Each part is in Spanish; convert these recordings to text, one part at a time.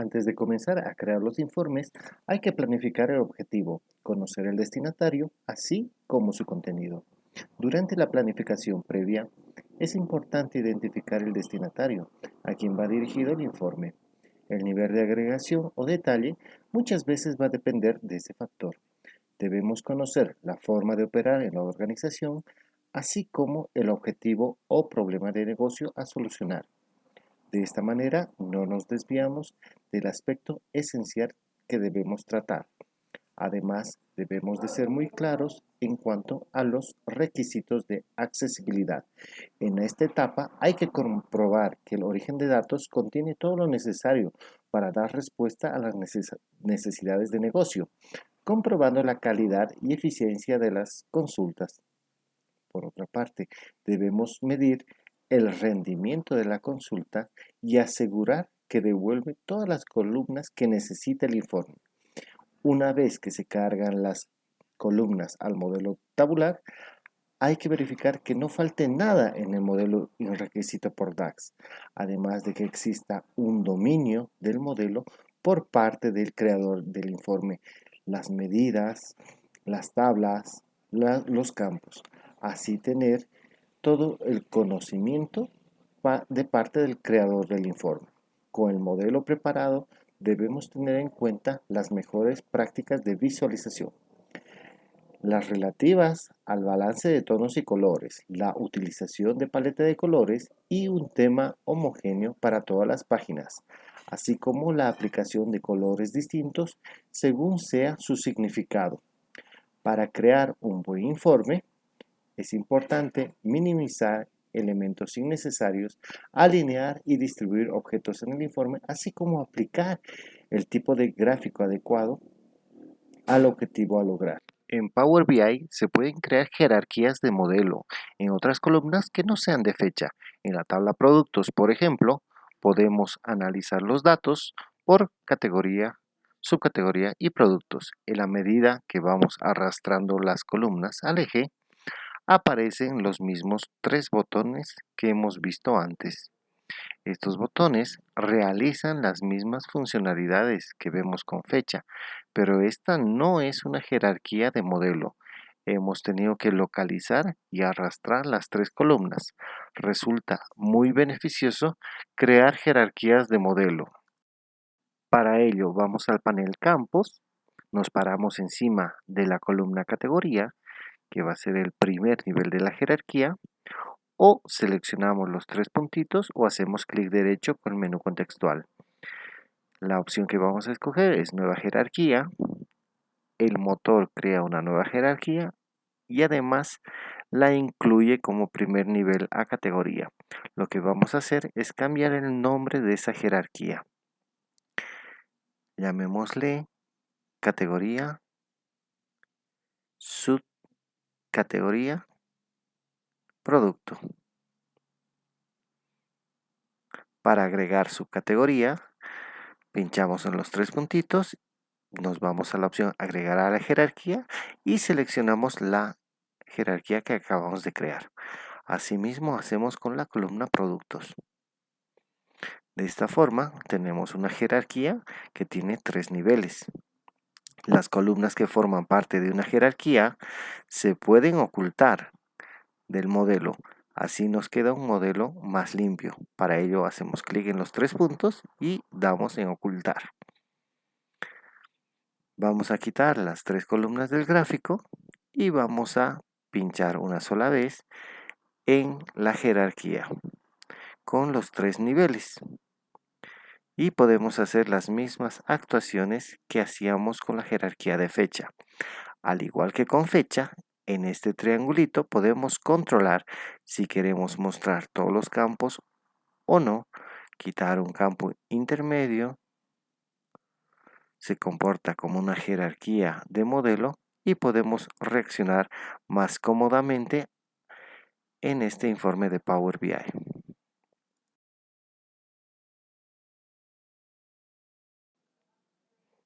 Antes de comenzar a crear los informes, hay que planificar el objetivo, conocer el destinatario, así como su contenido. Durante la planificación previa, es importante identificar el destinatario, a quien va dirigido el informe. El nivel de agregación o detalle muchas veces va a depender de ese factor. Debemos conocer la forma de operar en la organización, así como el objetivo o problema de negocio a solucionar. De esta manera no nos desviamos del aspecto esencial que debemos tratar. Además, debemos de ser muy claros en cuanto a los requisitos de accesibilidad. En esta etapa hay que comprobar que el origen de datos contiene todo lo necesario para dar respuesta a las necesidades de negocio, comprobando la calidad y eficiencia de las consultas. Por otra parte, debemos medir el rendimiento de la consulta y asegurar que devuelve todas las columnas que necesita el informe. Una vez que se cargan las columnas al modelo tabular, hay que verificar que no falte nada en el modelo requisito por DAX, además de que exista un dominio del modelo por parte del creador del informe, las medidas, las tablas, los campos. Así tener todo el conocimiento de parte del creador del informe. Con el modelo preparado debemos tener en cuenta las mejores prácticas de visualización, las relativas al balance de tonos y colores, la utilización de paleta de colores y un tema homogéneo para todas las páginas, así como la aplicación de colores distintos según sea su significado. Para crear un buen informe, es importante minimizar elementos innecesarios, alinear y distribuir objetos en el informe, así como aplicar el tipo de gráfico adecuado al objetivo a lograr. En Power BI se pueden crear jerarquías de modelo en otras columnas que no sean de fecha. En la tabla productos, por ejemplo, podemos analizar los datos por categoría, subcategoría y productos. En la medida que vamos arrastrando las columnas al eje, aparecen los mismos tres botones que hemos visto antes. Estos botones realizan las mismas funcionalidades que vemos con fecha, pero esta no es una jerarquía de modelo. Hemos tenido que localizar y arrastrar las tres columnas. Resulta muy beneficioso crear jerarquías de modelo. Para ello vamos al panel Campos, nos paramos encima de la columna Categoría, que va a ser el primer nivel de la jerarquía, o seleccionamos los tres puntitos o hacemos clic derecho con el menú contextual. La opción que vamos a escoger es Nueva jerarquía. El motor crea una nueva jerarquía y además la incluye como primer nivel a categoría. Lo que vamos a hacer es cambiar el nombre de esa jerarquía. Llamémosle categoría, subcategoría, producto. Para agregar subcategoría, pinchamos en los tres puntitos, nos vamos a la opción agregar a la jerarquía y seleccionamos la jerarquía que acabamos de crear. Asimismo hacemos con la columna productos. De esta forma tenemos una jerarquía que tiene tres niveles. Las columnas que forman parte de una jerarquía se pueden ocultar del modelo. Así nos queda un modelo más limpio. Para ello hacemos clic en los tres puntos y damos en ocultar. Vamos a quitar las tres columnas del gráfico y vamos a pinchar una sola vez en la jerarquía con los tres niveles. Y podemos hacer las mismas actuaciones que hacíamos con la jerarquía de fecha. Al igual que con fecha, en este triangulito podemos controlar si queremos mostrar todos los campos o no, quitar un campo intermedio, se comporta como una jerarquía de modelo y podemos reaccionar más cómodamente en este informe de Power BI.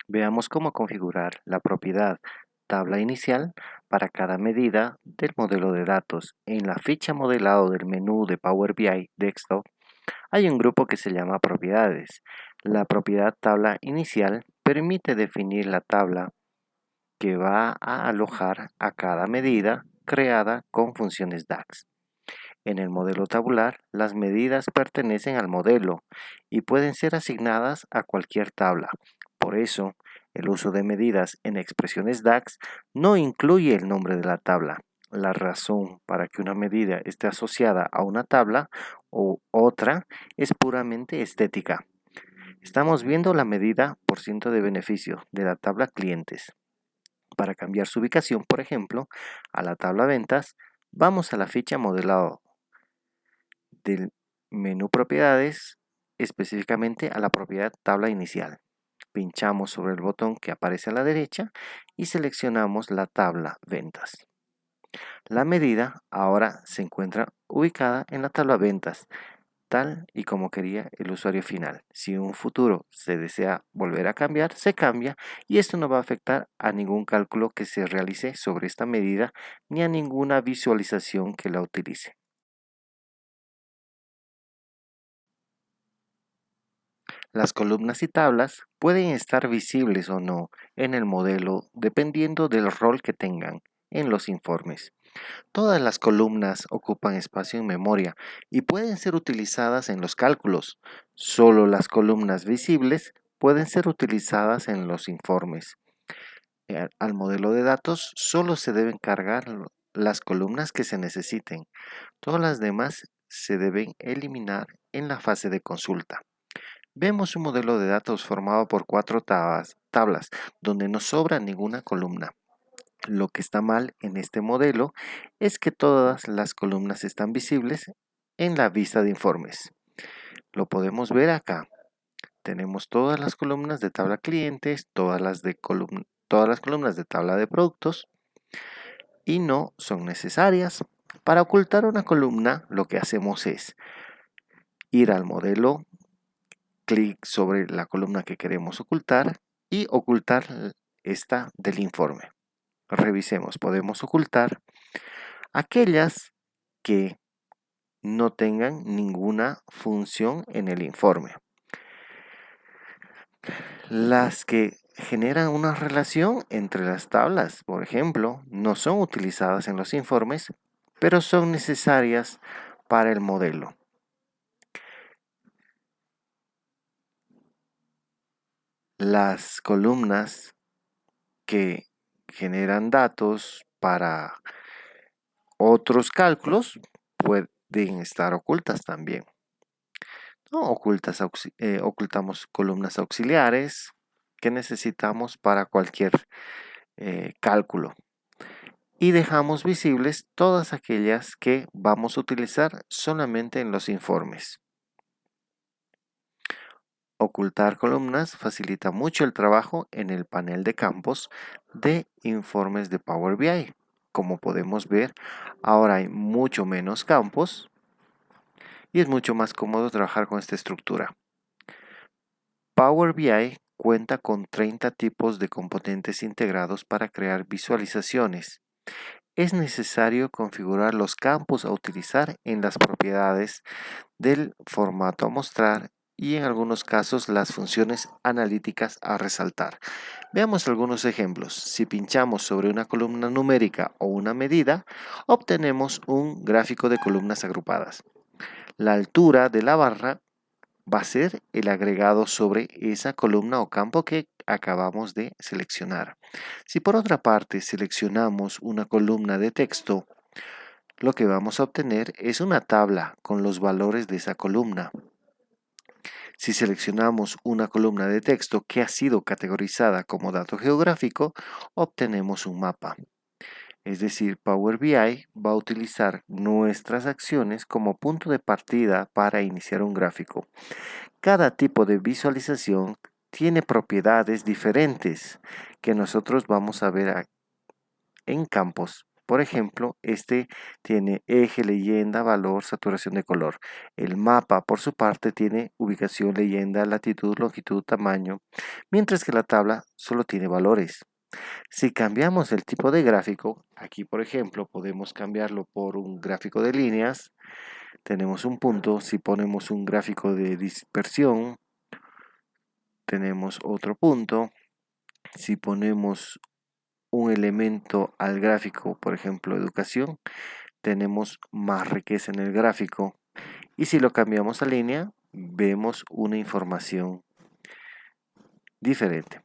Veamos cómo configurar la propiedad tabla inicial para cada medida del modelo de datos. En la ficha modelado del menú de Power BI Desktop hay un grupo que se llama propiedades. La propiedad tabla inicial permite definir la tabla que va a alojar a cada medida creada con funciones DAX. En el modelo tabular, las medidas pertenecen al modelo y pueden ser asignadas a cualquier tabla. Por eso, el uso de medidas en expresiones DAX no incluye el nombre de la tabla. La razón para que una medida esté asociada a una tabla o otra es puramente estética. Estamos viendo la medida por ciento de beneficio de la tabla clientes. Para cambiar su ubicación, por ejemplo, a la tabla ventas, vamos a la ficha modelado del menú propiedades, específicamente a la propiedad tabla inicial. Pinchamos sobre el botón que aparece a la derecha y seleccionamos la tabla ventas. La medida ahora se encuentra ubicada en la tabla ventas, tal y como quería el usuario final. Si en un futuro se desea volver a cambiar, se cambia y esto no va a afectar a ningún cálculo que se realice sobre esta medida ni a ninguna visualización que la utilice. Las columnas y tablas pueden estar visibles o no en el modelo dependiendo del rol que tengan en los informes. Todas las columnas ocupan espacio en memoria y pueden ser utilizadas en los cálculos. Solo las columnas visibles pueden ser utilizadas en los informes. Al modelo de datos solo se deben cargar las columnas que se necesiten. Todas las demás se deben eliminar en la fase de consulta. Vemos un modelo de datos formado por 4 tablas donde no sobra ninguna columna. Lo que está mal en este modelo es que todas las columnas están visibles en la vista de informes. Lo podemos ver acá. Tenemos todas las columnas de tabla clientes, todas las columnas de tabla de productos y no son necesarias. Para ocultar una columna, lo que hacemos es ir al modelo, clic sobre la columna que queremos ocultar y ocultar esta del informe. Revisemos, podemos ocultar aquellas que no tengan ninguna función en el informe. Las que generan una relación entre las tablas, por ejemplo, no son utilizadas en los informes, pero son necesarias para el modelo. Las columnas que generan datos para otros cálculos pueden estar ocultas también. ¿No? Ocultamos columnas auxiliares que necesitamos para cualquier cálculo. Y dejamos visibles todas aquellas que vamos a utilizar solamente en los informes. Ocultar columnas facilita mucho el trabajo en el panel de campos de informes de Power BI. Como podemos ver, ahora hay mucho menos campos y es mucho más cómodo trabajar con esta estructura. Power BI cuenta con 30 tipos de componentes integrados para crear visualizaciones. Es necesario configurar los campos a utilizar en las propiedades del formato a mostrar y en algunos casos las funciones analíticas a resaltar. Veamos algunos ejemplos. Si pinchamos sobre una columna numérica o una medida, obtenemos un gráfico de columnas agrupadas. La altura de la barra va a ser el agregado sobre esa columna o campo que acabamos de seleccionar. Si por otra parte seleccionamos una columna de texto, lo que vamos a obtener es una tabla con los valores de esa columna. Si seleccionamos una columna de texto que ha sido categorizada como dato geográfico, obtenemos un mapa. Es decir, Power BI va a utilizar nuestras acciones como punto de partida para iniciar un gráfico. Cada tipo de visualización tiene propiedades diferentes que nosotros vamos a ver en campos. Por ejemplo, este tiene eje, leyenda, valor, saturación de color. El mapa, por su parte, tiene ubicación, leyenda, latitud, longitud, tamaño, mientras que la tabla solo tiene valores. Si cambiamos el tipo de gráfico, aquí por ejemplo podemos cambiarlo por un gráfico de líneas, tenemos un punto. Si ponemos un gráfico de dispersión, tenemos otro punto. Si ponemos un elemento al gráfico, por ejemplo, educación, tenemos más riqueza en el gráfico. Y si lo cambiamos a línea, vemos una información diferente.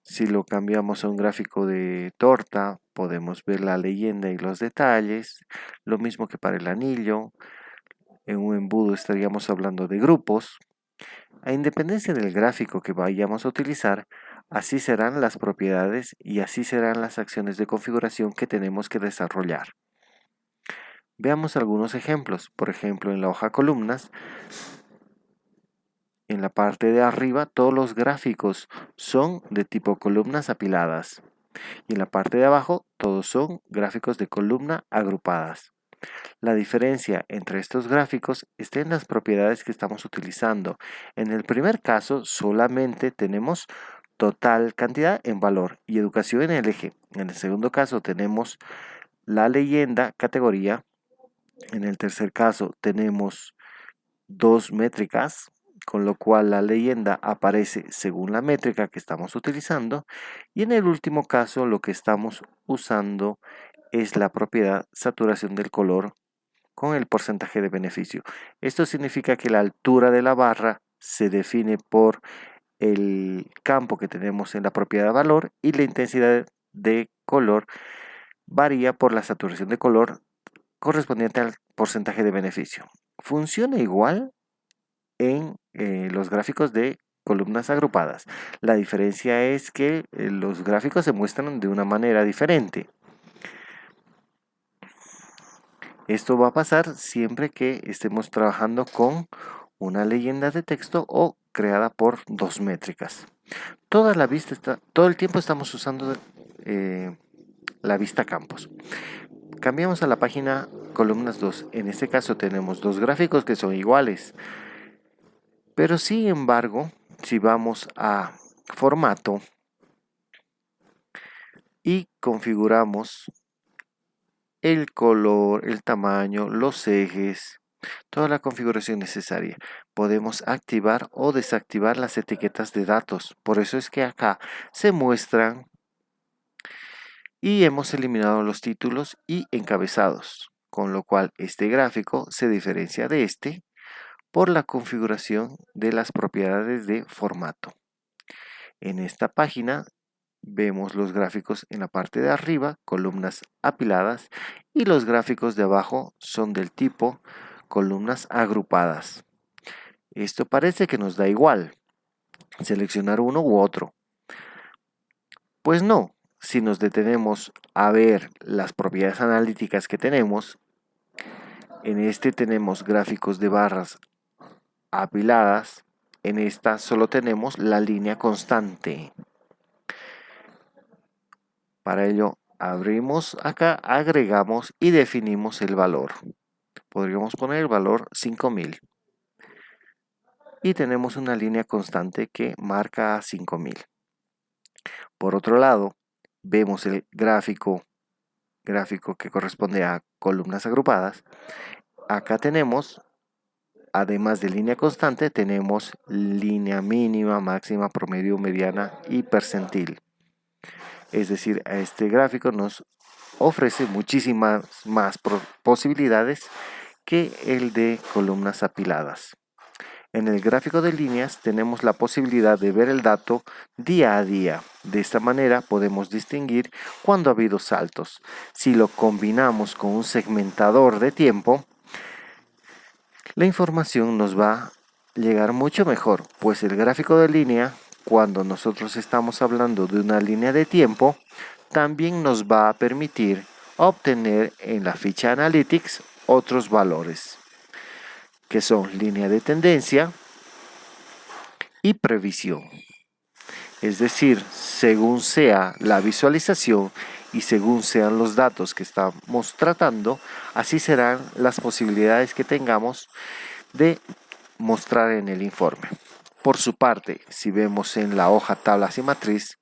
Si lo cambiamos a un gráfico de torta, podemos ver la leyenda y los detalles. Lo mismo que para el anillo. En un embudo estaríamos hablando de grupos. A independencia del gráfico que vayamos a utilizar, así serán las propiedades y así serán las acciones de configuración que tenemos que desarrollar. Veamos algunos ejemplos. Por ejemplo, en la hoja columnas, en la parte de arriba todos los gráficos son de tipo columnas apiladas y en la parte de abajo todos son gráficos de columna agrupadas. La diferencia entre estos gráficos está en las propiedades que estamos utilizando. En el primer caso solamente tenemos total cantidad en valor y educación en el eje. En el segundo caso tenemos la leyenda categoría. En el tercer caso tenemos dos métricas, con lo cual la leyenda aparece según la métrica que estamos utilizando. Y en el último caso lo que estamos usando es la propiedad saturación del color con el porcentaje de beneficio. Esto significa que la altura de la barra se define por el campo que tenemos en la propiedad valor y la intensidad de color varía por la saturación de color correspondiente al porcentaje de beneficio. Funciona igual en los gráficos de columnas agrupadas. La diferencia es que los gráficos se muestran de una manera diferente. Esto va a pasar siempre que estemos trabajando con una leyenda de texto o creada por dos métricas. Todo el tiempo estamos usando la vista campos. Cambiamos a la página columnas 2. En este caso tenemos dos gráficos que son iguales. Pero sin embargo, si vamos a formato y configuramos el color, el tamaño, los ejes, toda la configuración necesaria, podemos activar o desactivar las etiquetas de datos. Por eso es que acá se muestran y hemos eliminado los títulos y encabezados, con lo cual este gráfico se diferencia de este por la configuración de las propiedades de formato. En esta página vemos los gráficos en la parte de arriba, columnas apiladas, y los gráficos de abajo son del tipo columnas agrupadas. Esto parece que nos da igual seleccionar uno u otro. Pues no, si nos detenemos a ver las propiedades analíticas que tenemos, en este tenemos gráficos de barras apiladas, en esta solo tenemos la línea constante. Para ello abrimos acá, agregamos y definimos el valor. Podríamos poner el valor 5000 y tenemos una línea constante que marca 5000. Por otro lado, vemos el gráfico que corresponde a columnas agrupadas. Acá tenemos, además de línea constante, tenemos línea mínima, máxima, promedio, mediana y percentil. Es decir, a este gráfico nos ofrece muchísimas más posibilidades que el de columnas apiladas. En el gráfico de líneas tenemos la posibilidad de ver el dato día a día. De esta manera podemos distinguir cuando ha habido saltos. Si lo combinamos con un segmentador de tiempo, la información nos va a llegar mucho mejor, pues el gráfico de línea, cuando nosotros estamos hablando de una línea de tiempo, también nos va a permitir obtener en la ficha Analytics otros valores, que son línea de tendencia y previsión. Es decir, según sea la visualización y según sean los datos que estamos tratando, así serán las posibilidades que tengamos de mostrar en el informe. Por su parte, si vemos en la hoja tablas y matriz,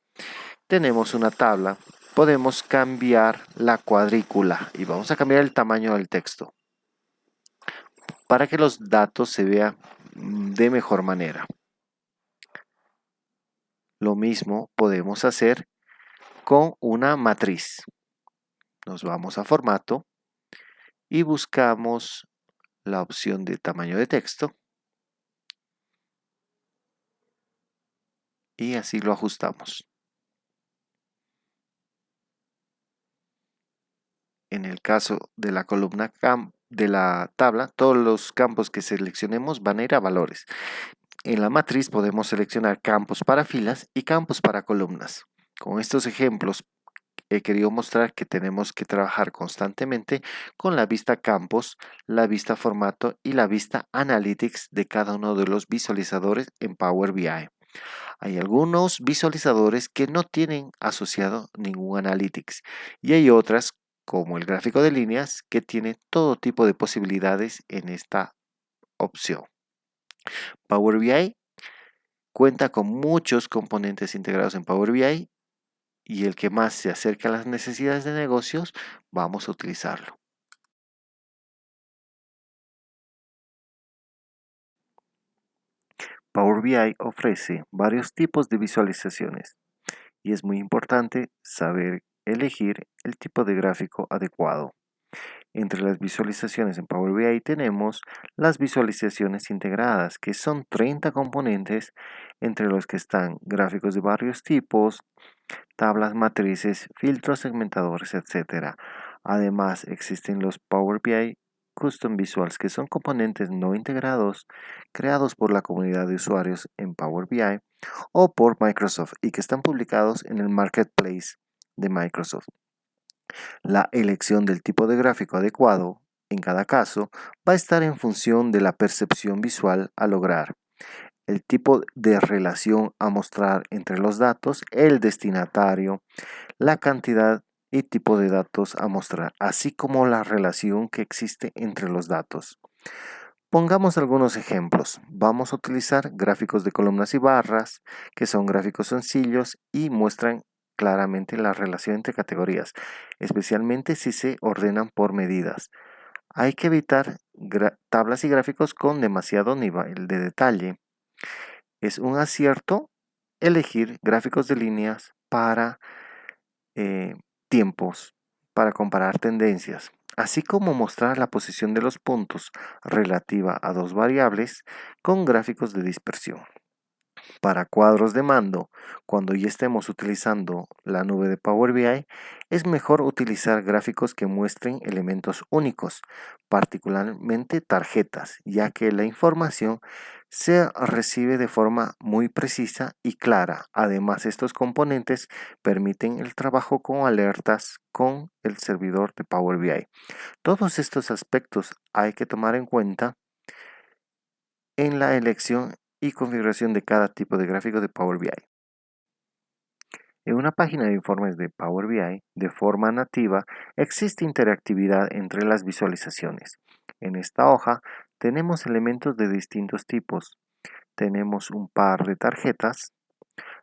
tenemos una tabla, podemos cambiar la cuadrícula y vamos a cambiar el tamaño del texto para que los datos se vean de mejor manera. Lo mismo podemos hacer con una matriz. Nos vamos a formato y buscamos la opción de tamaño de texto y así lo ajustamos. En el caso de la columna de la tabla, todos los campos que seleccionemos van a ir a valores. En la matriz podemos seleccionar campos para filas y campos para columnas. Con estos ejemplos he querido mostrar que tenemos que trabajar constantemente con la vista campos, la vista formato y la vista analytics de cada uno de los visualizadores en Power BI. Hay algunos visualizadores que no tienen asociado ningún analytics y hay otras como el gráfico de líneas que tiene todo tipo de posibilidades en esta opción. Power BI cuenta con muchos componentes integrados en Power BI y el que más se acerca a las necesidades de negocios, vamos a utilizarlo. Power BI ofrece varios tipos de visualizaciones y es muy importante saber elegir el tipo de gráfico adecuado. Entre las visualizaciones en Power BI tenemos las visualizaciones integradas, que son 30 componentes, entre los que están gráficos de varios tipos, tablas, matrices, filtros, segmentadores, etc. Además, existen los Power BI Custom Visuals, que son componentes no integrados creados por la comunidad de usuarios en Power BI o por Microsoft y que están publicados en el Marketplace de Microsoft. La elección del tipo de gráfico adecuado, en cada caso, va a estar en función de la percepción visual a lograr, el tipo de relación a mostrar entre los datos, el destinatario, la cantidad y tipo de datos a mostrar, así como la relación que existe entre los datos. Pongamos algunos ejemplos. Vamos a utilizar gráficos de columnas y barras, que son gráficos sencillos y muestran claramente la relación entre categorías, especialmente si se ordenan por medidas. Hay que evitar tablas y gráficos con demasiado nivel de detalle. Es un acierto elegir gráficos de líneas para tiempos, para comparar tendencias, así como mostrar la posición de los puntos relativa a dos variables con gráficos de dispersión. Para cuadros de mando, cuando ya estemos utilizando la nube de Power BI, es mejor utilizar gráficos que muestren elementos únicos, particularmente tarjetas, ya que la información se recibe de forma muy precisa y clara. Además, estos componentes permiten el trabajo con alertas con el servidor de Power BI. Todos estos aspectos hay que tomar en cuenta en la elección y configuración de cada tipo de gráfico de Power BI. En una página de informes de Power BI, de forma nativa, existe interactividad entre las visualizaciones. En esta hoja tenemos elementos de distintos tipos. Tenemos un par de tarjetas.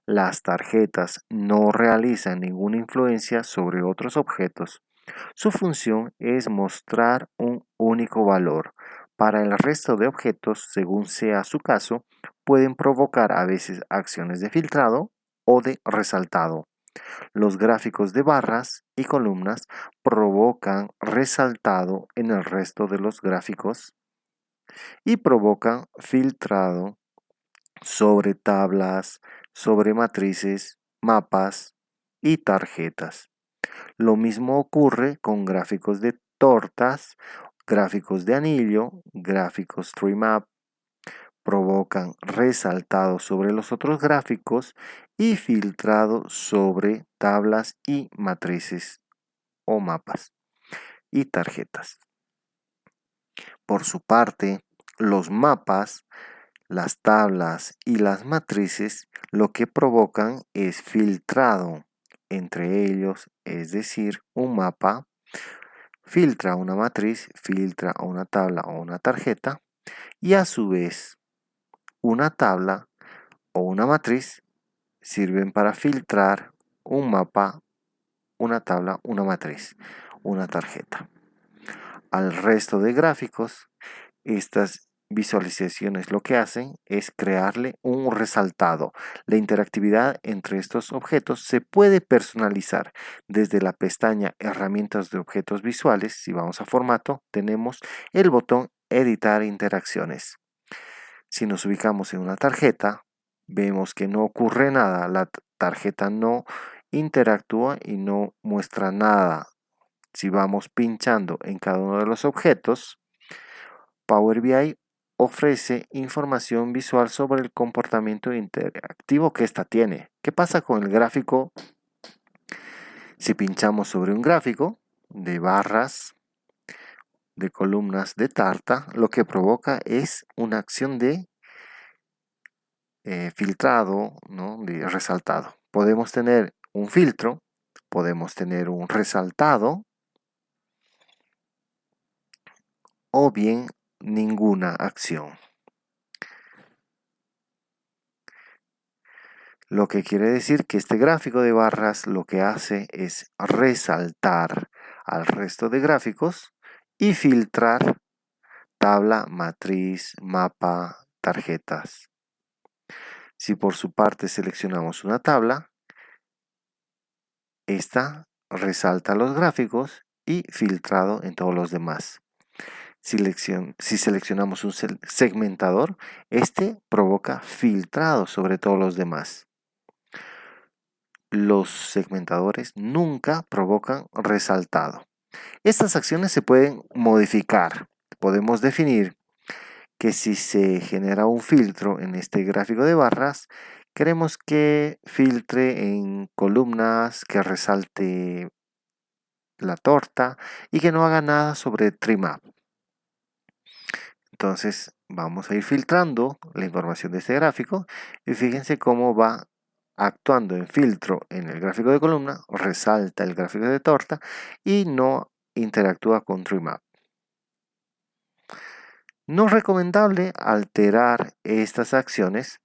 Las tarjetas no realizan ninguna influencia sobre otros objetos. Su función es mostrar un único valor. Para el resto de objetos, según sea su caso, pueden provocar a veces acciones de filtrado o de resaltado. Los gráficos de barras y columnas provocan resaltado en el resto de los gráficos y provocan filtrado sobre tablas, sobre matrices, mapas y tarjetas. Lo mismo ocurre con gráficos de tortas, gráficos de anillo, gráficos tree map, provocan resaltado sobre los otros gráficos y filtrado sobre tablas y matrices o mapas y tarjetas. Por su parte, los mapas, las tablas y las matrices lo que provocan es filtrado entre ellos, es decir, un mapa filtra una matriz, filtra una tabla o una tarjeta y a su vez una tabla o una matriz sirven para filtrar un mapa, una tabla, una matriz, una tarjeta. Al resto de gráficos, estas visualizaciones lo que hacen es crearle un resaltado. La interactividad entre estos objetos se puede personalizar desde la pestaña Herramientas de objetos visuales. Si vamos a formato, tenemos el botón Editar interacciones. Si nos ubicamos en una tarjeta, vemos que no ocurre nada. La tarjeta no interactúa y no muestra nada. Si vamos pinchando en cada uno de los objetos, Power BI ofrece información visual sobre el comportamiento interactivo que ésta tiene. ¿Qué pasa con el gráfico? Si pinchamos sobre un gráfico de barras, de columnas de tarta, lo que provoca es una acción de filtrado, ¿no? De resaltado. Podemos tener un filtro, podemos tener un resaltado o bien ninguna acción. Lo que quiere decir que este gráfico de barras lo que hace es resaltar al resto de gráficos y filtrar tabla, matriz, mapa, tarjetas. Si por su parte seleccionamos una tabla, esta resalta los gráficos y filtrado en todos los demás. Si seleccionamos un segmentador, este provoca filtrado sobre todos los demás. Los segmentadores nunca provocan resaltado. Estas acciones se pueden modificar. Podemos definir que si se genera un filtro en este gráfico de barras, queremos que filtre en columnas, que resalte la torta y que no haga nada sobre trimap. Entonces vamos a ir filtrando la información de este gráfico y fíjense cómo va actuando en filtro en el gráfico de columna, resalta el gráfico de torta y no interactúa con trimap. No es recomendable alterar estas acciones,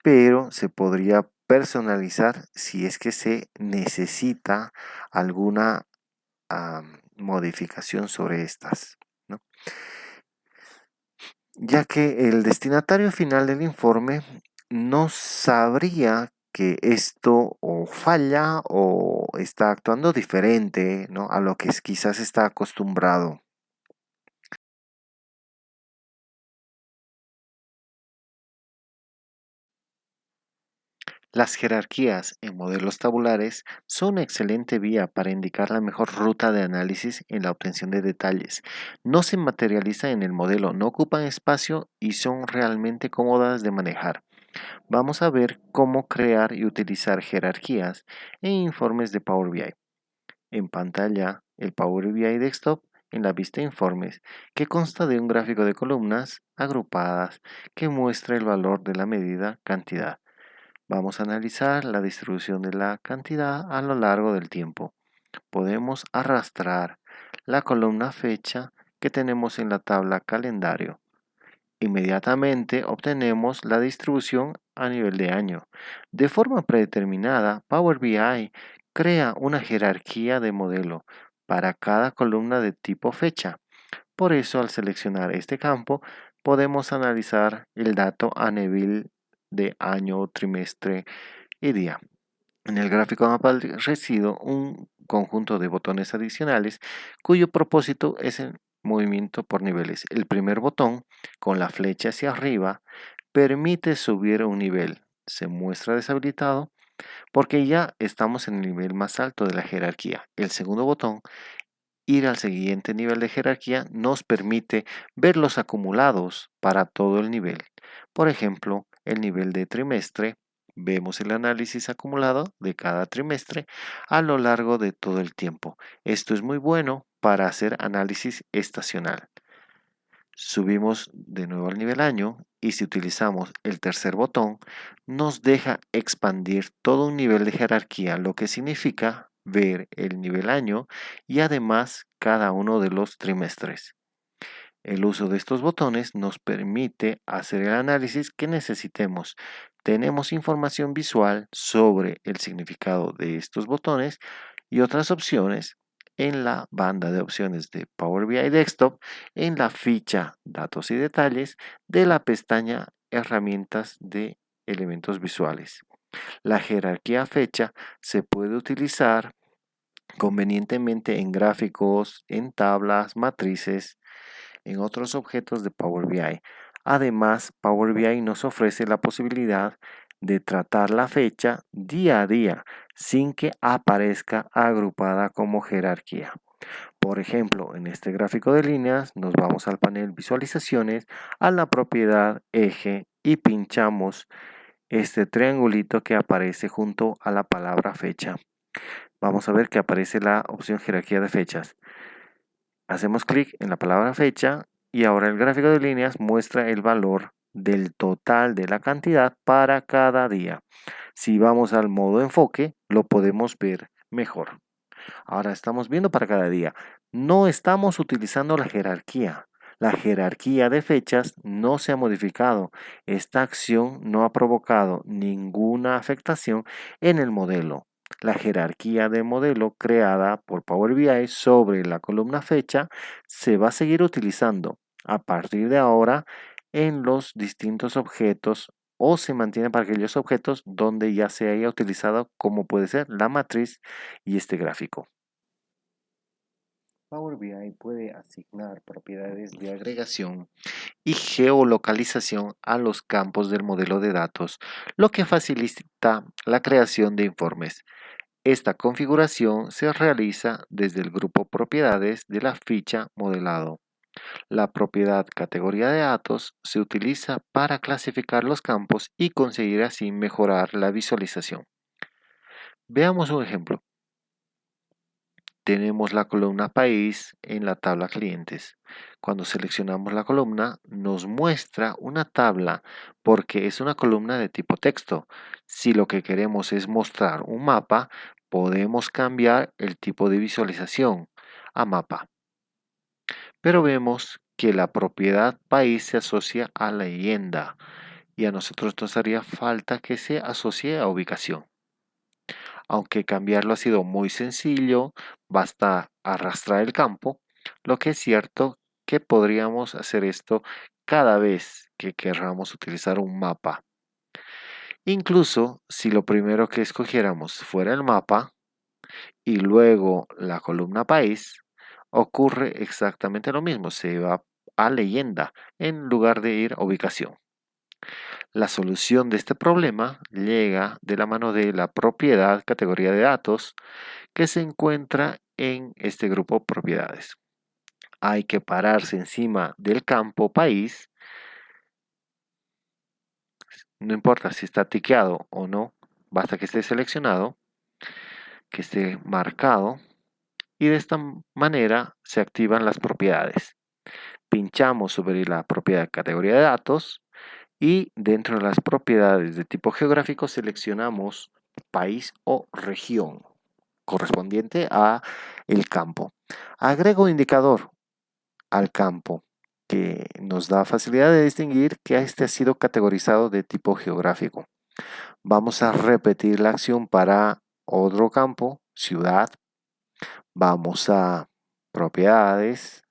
pero se podría personalizar si es que se necesita alguna modificación sobre estas, ¿no? Ya que el destinatario final del informe no sabría que esto o falla o está actuando diferente, ¿no? A lo que quizás está acostumbrado. Las jerarquías en modelos tabulares son una excelente vía para indicar la mejor ruta de análisis en la obtención de detalles. No se materializan en el modelo, no ocupan espacio y son realmente cómodas de manejar. Vamos a ver cómo crear y utilizar jerarquías en informes de Power BI. En pantalla, el Power BI Desktop en la vista Informes, que consta de un gráfico de columnas agrupadas que muestra el valor de la medida cantidad. Vamos a analizar la distribución de la cantidad a lo largo del tiempo. Podemos arrastrar la columna fecha que tenemos en la tabla calendario. Inmediatamente obtenemos la distribución a nivel de año. De forma predeterminada, Power BI crea una jerarquía de modelo para cada columna de tipo fecha. Por eso, al seleccionar este campo, podemos analizar el dato a nivel de año, trimestre y día. En el gráfico mapa residuo un conjunto de botones adicionales cuyo propósito es el movimiento por niveles. El primer botón, con la flecha hacia arriba, permite subir un nivel. Se muestra deshabilitado porque ya estamos en el nivel más alto de la jerarquía. El segundo botón, ir al siguiente nivel de jerarquía, nos permite ver los acumulados para todo el nivel. Por ejemplo, el nivel de trimestre, vemos el análisis acumulado de cada trimestre a lo largo de todo el tiempo. Esto es muy bueno para hacer análisis estacional. Subimos de nuevo al nivel año y si utilizamos el tercer botón, nos deja expandir todo un nivel de jerarquía, lo que significa ver el nivel año y además cada uno de los trimestres. El uso de estos botones nos permite hacer el análisis que necesitemos. Tenemos información visual sobre el significado de estos botones y otras opciones en la banda de opciones de Power BI Desktop en la ficha Datos y Detalles de la pestaña Herramientas de elementos visuales. La jerarquía fecha se puede utilizar convenientemente en gráficos, en tablas, matrices, en otros objetos de Power BI. Además, Power BI nos ofrece la posibilidad de tratar la fecha día a día sin que aparezca agrupada como jerarquía. Por ejemplo, en este gráfico de líneas nos vamos al panel Visualizaciones, a la propiedad Eje y pinchamos este triangulito que aparece junto a la palabra fecha. Vamos a ver que aparece la opción jerarquía de fechas. Hacemos clic en la palabra fecha y ahora el gráfico de líneas muestra el valor del total de la cantidad para cada día. Si vamos al modo enfoque, lo podemos ver mejor. Ahora estamos viendo para cada día. No estamos utilizando la jerarquía. La jerarquía de fechas no se ha modificado. Esta acción no ha provocado ninguna afectación en el modelo. La jerarquía de modelo creada por Power BI sobre la columna fecha se va a seguir utilizando a partir de ahora en los distintos objetos o se mantiene para aquellos objetos donde ya se haya utilizado, como puede ser la matriz y este gráfico. Power BI puede asignar propiedades de agregación y geolocalización a los campos del modelo de datos, lo que facilita la creación de informes. Esta configuración se realiza desde el grupo Propiedades de la ficha Modelado. La propiedad Categoría de datos se utiliza para clasificar los campos y conseguir así mejorar la visualización. Veamos un ejemplo. Tenemos la columna país en la tabla clientes. Cuando seleccionamos la columna nos muestra una tabla porque es una columna de tipo texto. Si lo que queremos es mostrar un mapa, podemos cambiar el tipo de visualización a mapa. Pero vemos que la propiedad país se asocia a la leyenda y a nosotros nos haría falta que se asocie a ubicación. Aunque cambiarlo ha sido muy sencillo, basta arrastrar el campo, lo que es cierto que podríamos hacer esto cada vez que queramos utilizar un mapa. Incluso si lo primero que escogiéramos fuera el mapa y luego la columna país, ocurre exactamente lo mismo, se va a leyenda en lugar de ir a ubicación. La solución de este problema llega de la mano de la propiedad categoría de datos que se encuentra en este grupo propiedades. Hay que pararse encima del campo país, no importa si está tiqueado o no, basta que esté seleccionado, que esté marcado y de esta manera se activan las propiedades. Pinchamos sobre la propiedad categoría de datos y dentro de las propiedades de tipo geográfico seleccionamos país o región correspondiente a el campo. Agrego indicador al campo que nos da facilidad de distinguir que este ha sido categorizado de tipo geográfico. Vamos a repetir la acción para otro campo, ciudad. Vamos a propiedades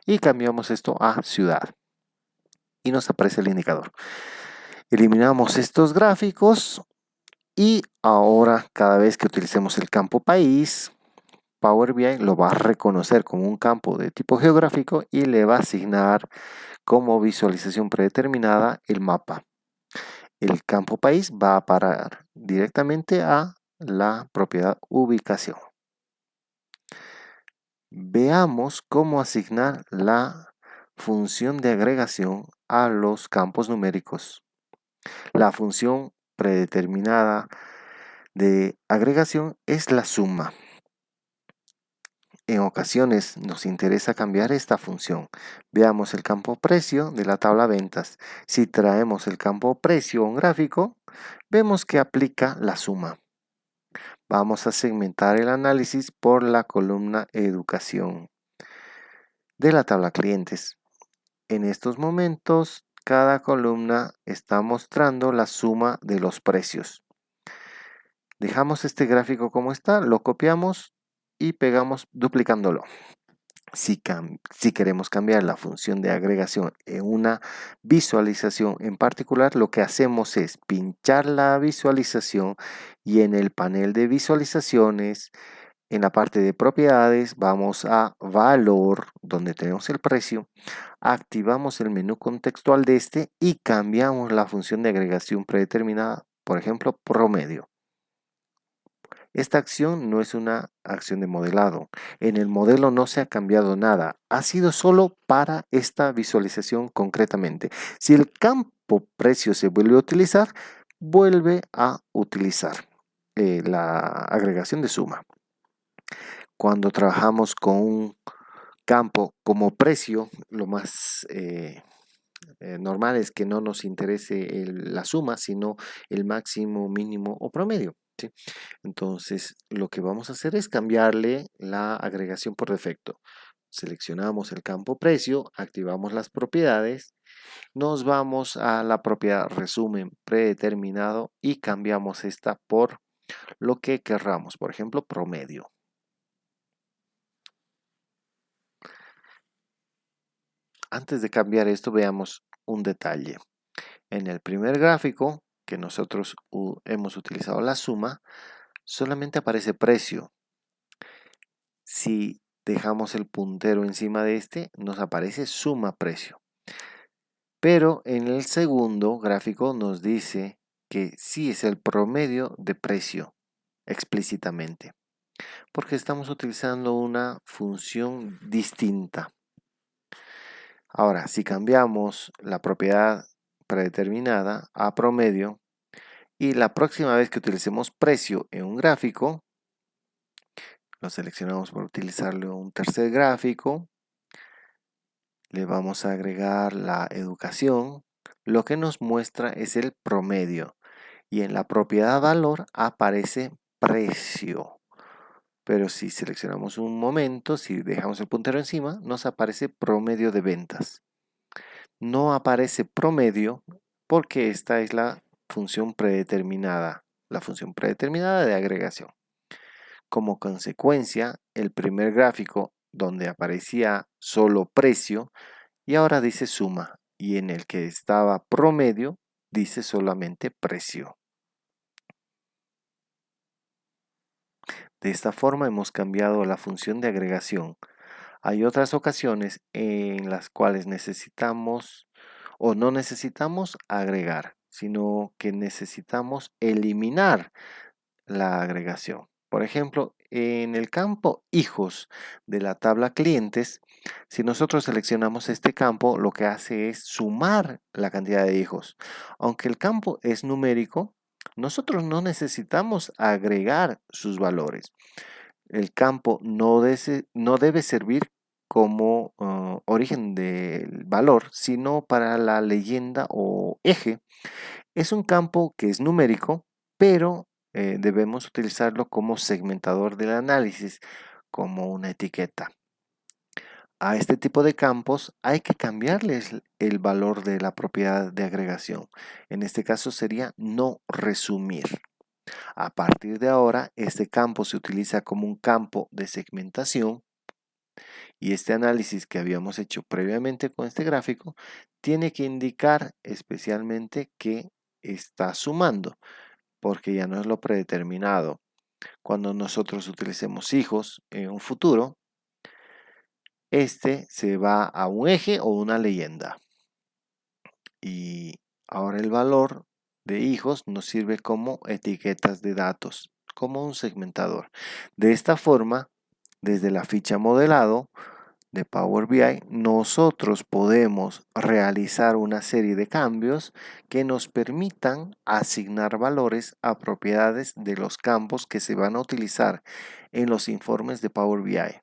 y cambiamos esto a ciudad. Y nos aparece el indicador. Eliminamos estos gráficos y ahora cada vez que utilicemos el campo país, Power BI lo va a reconocer como un campo de tipo geográfico y le va a asignar como visualización predeterminada el mapa. El campo país va a parar directamente a la propiedad ubicación. Veamos cómo asignar la función de agregación a los campos numéricos. La función predeterminada de agregación es la suma. En ocasiones nos interesa cambiar esta función. Veamos el campo precio de la tabla ventas. Si traemos el campo precio a un gráfico, vemos que aplica la suma. Vamos a segmentar el análisis por la columna educación de la tabla clientes. En estos momentos, cada columna está mostrando la suma de los precios. Dejamos este gráfico como está, lo copiamos y pegamos duplicándolo. Si queremos cambiar la función de agregación en una visualización en particular, lo que hacemos es pinchar la visualización y en el panel de visualizaciones, en la parte de propiedades, vamos a valor, donde tenemos el precio, activamos el menú contextual de este y cambiamos la función de agregación predeterminada, por ejemplo, promedio. Esta acción no es una acción de modelado. En el modelo no se ha cambiado nada. Ha sido solo para esta visualización concretamente. Si el campo precio se vuelve a utilizar, vuelve a utilizar la agregación de suma. Cuando trabajamos con un campo como precio, lo más normal es que no nos interese la suma, sino el máximo, mínimo o promedio. ¿Sí? Entonces, lo que vamos a hacer es cambiarle la agregación por defecto. Seleccionamos el campo precio, activamos las propiedades, nos vamos a la propiedad resumen predeterminado y cambiamos esta por lo que querramos, por ejemplo, promedio. Antes de cambiar esto, veamos un detalle. En el primer gráfico, que nosotros hemos utilizado la suma, solamente aparece precio. Si dejamos el puntero encima de este, nos aparece suma precio. Pero en el segundo gráfico nos dice que sí es el promedio de precio explícitamente, porque estamos utilizando una función distinta. Ahora, si cambiamos la propiedad predeterminada a promedio y la próxima vez que utilicemos precio en un gráfico, lo seleccionamos por utilizarlo en un tercer gráfico, le vamos a agregar la educación, lo que nos muestra es el promedio y en la propiedad valor aparece precio. Pero si seleccionamos un momento, si dejamos el puntero encima, nos aparece promedio de ventas. No aparece promedio porque esta es la función predeterminada de agregación. Como consecuencia, el primer gráfico donde aparecía solo precio y ahora dice suma y en el que estaba promedio dice solamente precio. De esta forma hemos cambiado la función de agregación. Hay otras ocasiones en las cuales necesitamos o no necesitamos agregar, sino que necesitamos eliminar la agregación. Por ejemplo, en el campo hijos de la tabla clientes, si nosotros seleccionamos este campo, lo que hace es sumar la cantidad de hijos. Aunque el campo es numérico, nosotros no necesitamos agregar sus valores. El campo no debe servir como origen del valor, sino para la leyenda o eje. Es un campo que es numérico, pero debemos utilizarlo como segmentador del análisis, como una etiqueta. A este tipo de campos hay que cambiarles el valor de la propiedad de agregación. En este caso sería no resumir. A partir de ahora, este campo se utiliza como un campo de segmentación y este análisis que habíamos hecho previamente con este gráfico tiene que indicar especialmente que está sumando, porque ya no es lo predeterminado. Cuando nosotros utilicemos hijos en un futuro, este se va a un eje o una leyenda. Y ahora el valor de hijos nos sirve como etiquetas de datos, como un segmentador. De esta forma, desde la ficha modelado de Power BI, nosotros podemos realizar una serie de cambios que nos permitan asignar valores a propiedades de los campos que se van a utilizar en los informes de Power BI.